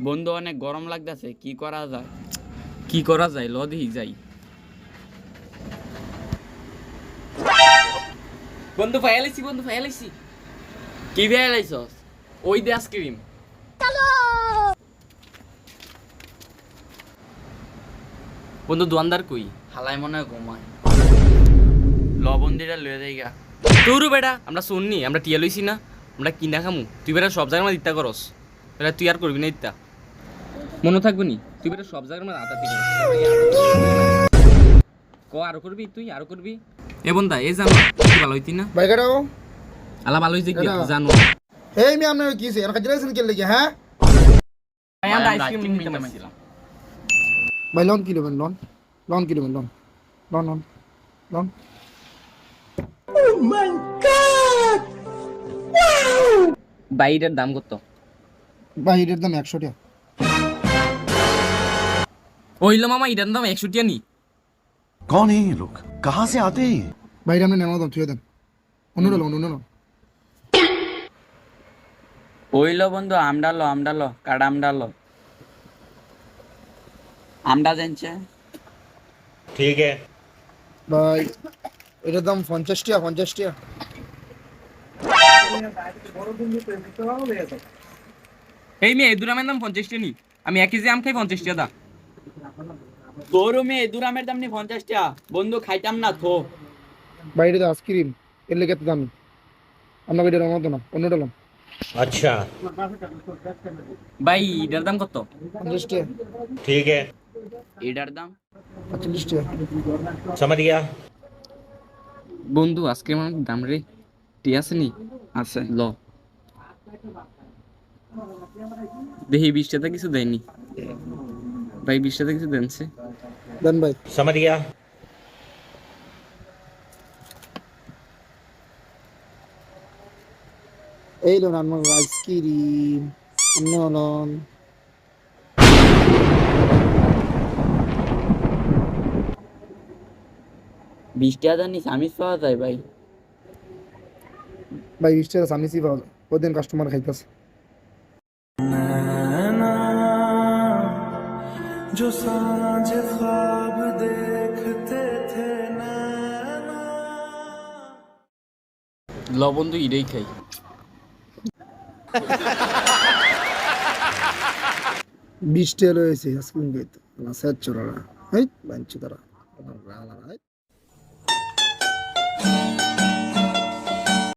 বন্ধু অনেক গরম লাগতেছে, কি করা যায় ল দেখি যাই। বন্ধু ফাইলাইছি কি বেলাইছস? ওই দে আইসক্রিম। বন্ধু দোয়ানদার কই? হালাই মনে হয় ঘুমায়। ল বন্দিটা লয়ে যাই গা। তোরও বেটা আমরা শুননি, আমরা টিয়া লইছি না, আমরা কিনা খামু। তুই বেটা সব জায়গার মধ্যে ইত্যা করস, বেটা তুই আর করবি না ইত্যা, মনে থাকবো নি? তুই বেটা সব জায়গার মধ্যে আতাতি করস। আরো করবি, তুই আরো করবি। এ বন্ধা এ জানো তুই ভালো হইতি না ভাই কাটাও আলা ভালো হইছে কি জানো। এই মি আপনার কি সে এনকা জেলাছেন কে লাগি হ্যাঁ ভাই আমরা আইসক্রিম নিতে মাইছিলাম। ভাই লোন কি নেবেন লোন কি নেবেন লোন বাইরের দাম কত? ভাই এটার দাম 100 টাকা। ওইলো মামা এটার দাম 100 টাকা নি। कौन है ये लोग कहाँ से आते हैं ये? ভাই আপনি নেওয়া দাম থুয়ে দেন অন্য ওইল বন্ধু আমডালো কাডা আমডালো আমডা জানছে। ठीक है। ভাই এটার দাম 50 টাকা এই মেয়ে এই দুরামের দাম 50 টাকা নি, আমি 1 কেজি আম খাই 50 টাকা দা। তোর মে দুরামের দাম নি 50 টাকা বন্ধু, খাইতাম না থো। ভাই এটা আইসক্রিম এর লেগে এত দামি, আপনাকে এটা রঙাতো না অন্যটা লোন। अच्छा ভাই এটার দাম কত? 50 টাকা ठीक है, এটার দাম 45 টাকা। समझ गया। বন্ধু আজকে আমার দাম রে টি আছে নি? আছে। ল দেখি 20 টাকা কিছু দেয়নি ভাই, 20 টাকা কিছু দেনছে। দেন ভাই समझ गया। এই লোন আমার আইসক্রিম অন্য লোন। 20 টাকা জানিস আমি পাওয়া যায় ভাই। ভাই 20 টাকা সামনে সি পাওয়া যায়, ওদিন কাস্টমার খাইতেছে। जो सांझ ख्वाब देखते थे नैना। ল বন্ধু ইডেই খাই। 20 টাকা লয়েছে আইসক্রিম খাইতে না সেট চোরা। এই বাঞ্চি তারা